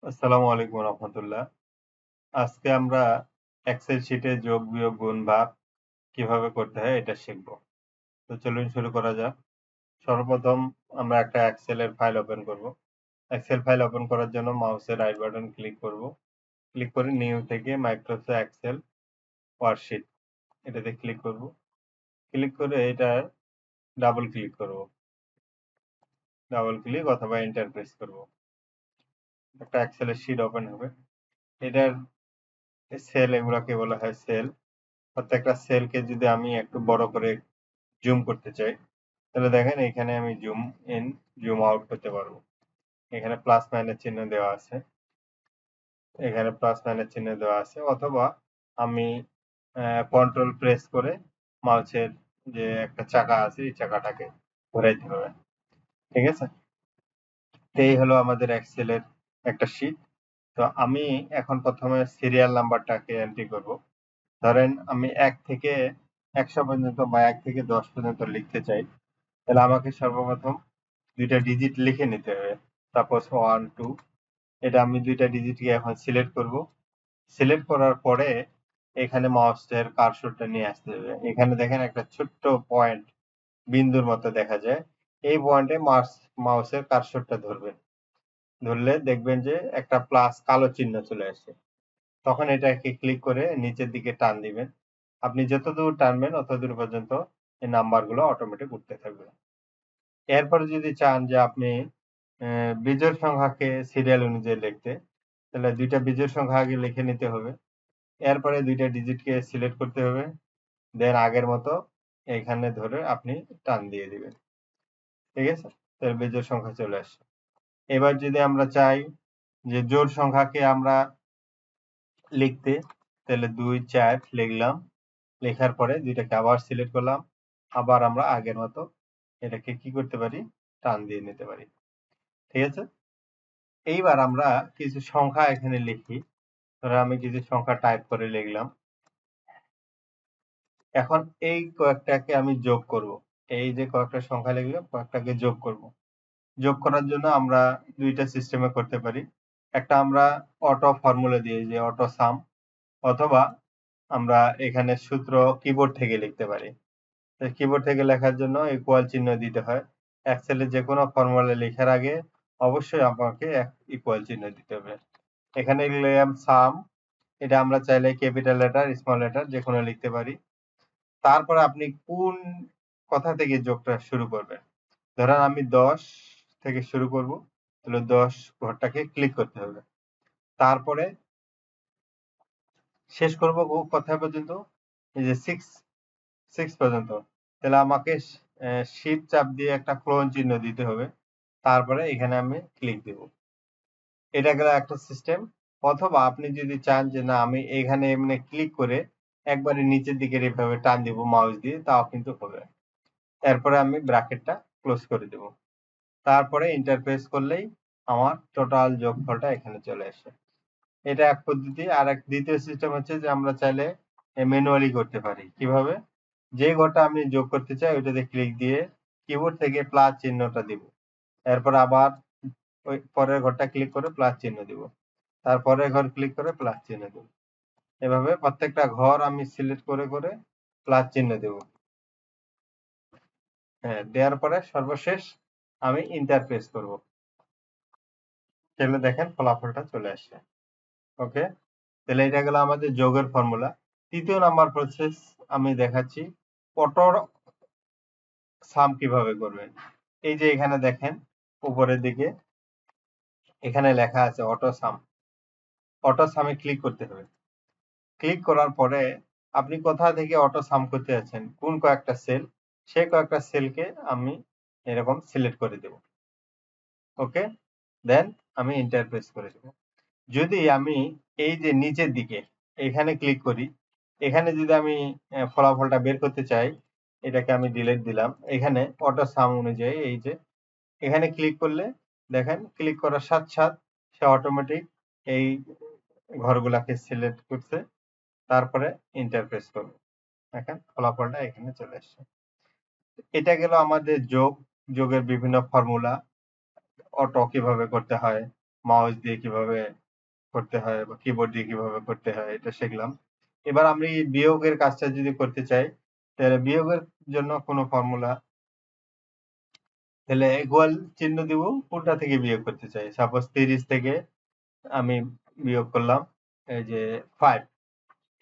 আসসালামু আলাইকুম রহমতুল্লাহ। আজকে আমরা এক্সেল শিটে যোগ, বিয়োগ, গুণ, ভাগ কিভাবে করতে হয় এটা শিখব। তো চলুন শুরু করা যাক। সর্বপ্রথম আমরা একটা এক্সেল এর ফাইল ওপেন করব। এক্সেল ফাইল ওপেন করার জন্য মাউসের রাইট বাটন ক্লিক করব। ক্লিক করে নিউ থেকে মাইক্রোসফট এক্সেল ওয়ার্কশিট এটাতে ক্লিক করব। ক্লিক করে এটার ডাবল ক্লিক করব। ডাবল ক্লিক অথবা এন্টার প্রেস করব। একটা এক্সেল এর শিট ওপেন হবে। এটার সেল এগুলাকে বলা হয় সেল। প্রত্যেকটা সেলকে যদি আমি একটু বড় করে জুম করতে চাই তাহলে দেখেন এখানে আমি জুম ইন জুম আউট করতে পারবো। এখানে প্লাস মাইনাস চিহ্ন দেওয়া আছে, এখানে প্লাস মাইনাস চিহ্ন দেওয়া আছে, অথবা আমি কন্ট্রোল প্রেস করে মাউসের যে একটা চাকা আছে এই চাকাটাকে ঘোরাইতে হবে। ঠিক আছে, তো এই হলো আমাদের এক্সেলের একটা শীট। তো আমি এখন প্রথমে সিরিয়াল নাম্বারটাকে এন্ট্রি করব। ধরেন আমি ১ থেকে ১০০ পর্যন্ত বা ১ থেকে ১০ পর্যন্ত লিখতে চাই, তাহলে আমাকে সর্বপ্রথম ২ টা ডিজিট লিখে নিতে হবে। সাপোজ 1, 2, এটা আমি ২ টা ডিজিটকে এখন সিলেক্ট করব। সিলেক্ট করার পরে এখানে মাউসের কার্সরটা নিয়ে আসতে হবে। এখানে দেখেন একটা ছোট্ট পয়েন্ট বিন্দুর মতো দেখা যায়। এই পয়েন্টে মাউসের কার্সরটা ধরবেন। ধরলে দেখবেন যে একটা প্লাস কালো চিহ্ন চলে আসছে। তখন এটাকে ক্লিক করে নিচের দিকে টান দিবেন। আপনি যতদূর টানবেন অতদূর পর্যন্ত এই নাম্বারগুলো অটোমেটিক উঠতে থাকবে। এরপরে যদি চান যে আপনি বিজোড় সংখ্যাকে সিরিয়াল অনুযায়ী লিখতে, তাহলে ২ টা বিজোড় সংখ্যা আগে লিখে নিতে হবে। এরপরে ২ টা ডিজিটকে সিলেক্ট করতে হবে। দেন আগের মতো এখানে ধরে আপনি টান দিয়ে দিবেন। ঠিক আছে? তাহলে বিজোড় সংখ্যা চলে আসছে। এবার যদি আমরা চাই যে জোড় সংখ্যাকে আমরা লিখতে, তাহলে ২, ৪ লিখলাম। লেখার পরে ২ টাকে আবার সিলেক্ট করলাম। আবার আমরা আগের মতো এটাকে কি করতে পারি? টান দিয়ে নিতে পারি। ঠিক আছে? এইবার আমরা কিছু সংখ্যা এখানে লিখি। ধরো আমি কিছু সংখ্যা টাইপ করে লিখলাম। এখন এই কয়েকটাকে আমি যোগ করব। এই যে কয়েকটা সংখ্যা লিখলাম, কয়েকটাকে যোগ করব। যোগ করার জন্য আমরা ২ টা সিস্টেমে করতে পারি। একটা আমরা অটো ফর্মুলা দিয়ে যে অটো সাম, অথবা আমরা এখানে সূত্র কিবোর্ড থেকে লিখতে পারি। কিবোর্ড থেকে লেখার জন্য ইকুয়াল চিহ্ন দিতে হয়। এক্সেলে যেকোনো ফর্মুলা লেখার আগে অবশ্যই আমাকে ইকুয়াল চিহ্ন দিতে হবে। এখানে লিখলাম সাম, এটা আমরা চাইলে ক্যাপিটাল লেটার, স্মল লেটার যেকোনো লিখতে পারি। তারপরে আপনি কোন কথা থেকে যোগটা শুরু করবেন। ধরেন আমি ১০ থেকে শুরু করব, তাহলে ১০ ঘরটাকে ক্লিক করতে হবে। তারপরে শেষ করব কোথায় পর্যন্ত? এই যে 6 পর্যন্ত। তাহলে আমাকে শিফট চাপ দিয়ে একটা ক্লোন চিহ্ন দিতে হবে। তারপরে এখানে আমি ক্লিক দেব। এটা গেল একটা সিস্টেম। অথবা আপনি যদি চান যে না আমি এখানে এমনি ক্লিক করে একবারে নিচের দিকে এভাবে টান দিব মাউস দিয়ে, তাও কিন্তু হবে। এরপরে আমি ব্র্যাকেটটা ক্লোজ করে দেব। তারপরে এন্টার প্রেস করলেই আমার টোটাল যোগফলটা এখানে চলে আসে। এটা এক পদ্ধতি। আর এক দ্বিতীয় সিস্টেম হচ্ছে যে আমরা চাইলে ম্যানুয়ালি করতে পারি। কিভাবে? যে ঘরটা আমি যোগ করতে চাই ওইটাতে ক্লিক দিয়ে কিবোর্ড থেকে প্লাস চিহ্নটা দিব। এরপর আবার ওই পরের ঘরটা ক্লিক করে প্লাস চিহ্ন দিব। তারপরের ঘর ক্লিক করে প্লাস চিহ্ন দেব। এভাবে প্রত্যেকটা ঘর আমি সিলেক্ট করে করে প্লাস চিহ্ন দেব। হ্যাঁ, দেওয়ার পরে সর্বশেষ আমি এন্টার প্রেস করব। তাহলে দেখেন ফলাফলটা চলে আসছে। ওকে, তাহলে এটা গেল আমাদের যোগের ফর্মুলা। তৃতীয় নাম্বার প্রসেস আমি দেখাচ্ছি অটো সাম কিভাবে করবেন। এই যে এখানে দেখেন উপরের দিকে এখানে লেখা আছে অটো সাম। অটো সামে ক্লিক করতে হবে। ক্লিক করার পরে আপনি কোথা থেকে অটো সাম করতে যাচ্ছেন, কোন কয়েকটা সেল, সেই কয়েকটা সেলকে আমি এরকম সিলেক্ট করে দেব। ওকে, দেন আমি এন্টার প্রেস করে দেব। যদি আমি এই যে নিচের দিকে এখানে ক্লিক করি, এখানে যদি আমি ফলাফলটা বের করতে চাই, এটাকে আমি ডিলিট দিলাম। এখানে অটো সাম অনুযায়ী এই যে এখানে ক্লিক করলে দেখেন ক্লিক করার সাথে সাথে সে অটোমেটিক এই ঘরগুলাকে সিলেক্ট করছে। তারপরে এন্টার প্রেস করব। দেখেন ফলাফলটা এখানে চলে আসছে। এটা গেল আমাদের যোগ, যোগের বিভিন্ন ফর্মুলা, অটো কিভাবে করতে হয়, মাউস দিয়ে কিভাবে করতে হয় বা কিবোর্ড দিয়ে কিভাবে করতে হয় এটা শিখলাম। এবার আমি বিয়োগের কাজটা যদি করতে চাই, তাহলে বিয়োগের জন্য কোনো ফর্মুলা, তাহলে ইকুয়াল চিহ্ন দিব কোনটা থেকে বিয়োগ করতে চাই। সাপোজ 30 থেকে আমি বিয়োগ করলাম এই যে 5,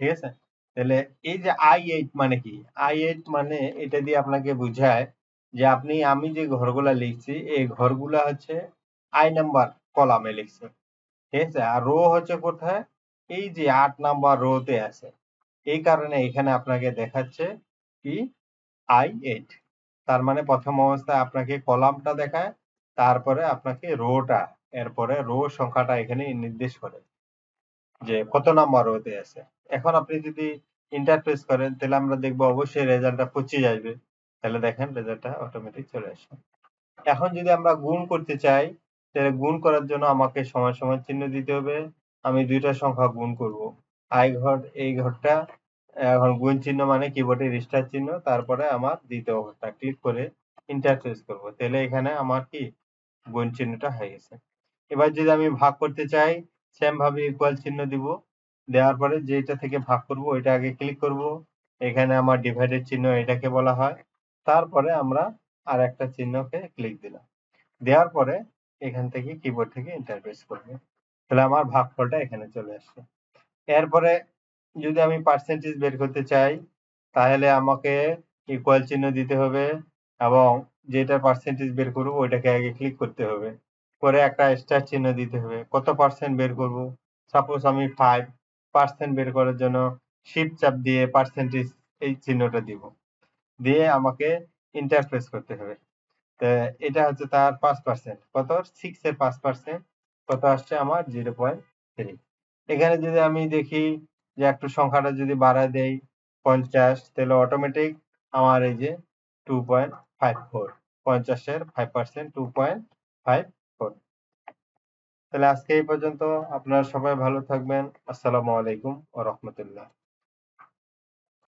ঠিক আছে? তাহলে এই যে I8 মানে কি? I8 মানে এটা দিয়ে আপনাকে বুঝায় যে আমি যে ঘরগুলা লিখছি এই ঘরগুলা হচ্ছে I নাম্বার কলামে লিখছি। ঠিক আছে? আর রো হচ্ছে কোথায়? এই যে 8 নাম্বার রোতে আছে। এই কারণে এখানে আপনাকে দেখাচ্ছে কি I8। তার মানে প্রথম অবস্থায় আপনাকে কলামটা দেখায়, তারপরে আপনাকে রোটা, এরপরে রো সংখ্যাটা এখানে নির্দেশ করে যে কত নাম্বার রোতে আছে। এখন আপনি যদি এন্টার প্রেস করেন তাহলে আমরা দেখব অবশ্যই রেজাল্টটা 25 আসবে। তাহলে দেখেন রেজাল্টটা অটোমেটিক চলে আসে। এখন যদি আমরা গুণ করতে চাই, তাহলে গুণ করার জন্য আমাকে সমান সমান চিহ্ন দিতে হবে। আমি দুইটা সংখ্যা গুণ করব। এই ঘরটা এখন গুণ চিহ্ন মানে কিবোর্ডের স্টার চিহ্ন, তারপরে আমার দ্বিতীয় ঘরটা ক্লিক করে এন্টার প্রেস করব। তাহলে এখানে আমার কি গুণ চিহ্নটা হয়ে গেছে। এবার যদি আমি ভাগ করতে চাই, সেম ভাবে ইকুয়াল চিহ্ন দিব। দেওয়ার পরে যেটা থেকে ভাগ করব ওইটা আগে ক্লিক করব। এখানে আমার ডিভাইডেড চিহ্ন এটাকে বলা হয়। তারপরে আমরা আর একটা চিহ্নকে ক্লিক দিলাম। দেওয়ার পরে এখান থেকে কিবোর্ড থেকে এন্টার প্রেস করব। তাহলে আমার ভাগফলটা এখানে চলে আসছে। এরপরে যদি আমি পার্সেন্টেজ বের করতে চাই, তাহলে আমাকে ইকুয়াল চিহ্ন দিতে হবে এবং যেটা পার্সেন্টেজ বের করব ওইটাকে আগে ক্লিক করতে হবে। করে একটা স্টার চিহ্ন দিতে হবে। কত পার্সেন্ট বের করব? সাপোজ আমি 5% বের করার জন্য শিফট চাপ দিয়ে পার্সেন্টেজ এই চিহ্নটা দিব। দিয়ে আমাকে এন্টার প্রেস করতে হবে। এটা হচ্ছে তার 5%। কত? 6 এর 5% কত আসছে আমার? 0.3। এখানে যদি আমি দেখি যে একটু সংখ্যাটা যদি বাড়ায় দেই 50, তাহলে অটোমেটিক আমার এই যে 2.54, 50 এর 5% 2.54। তাহলে আজকে এই পর্যন্ত। আপনারা সবাই ভালো থাকবেন। আসসালামু আলাইকুম ওয়া রাহমাতুল্লাহ।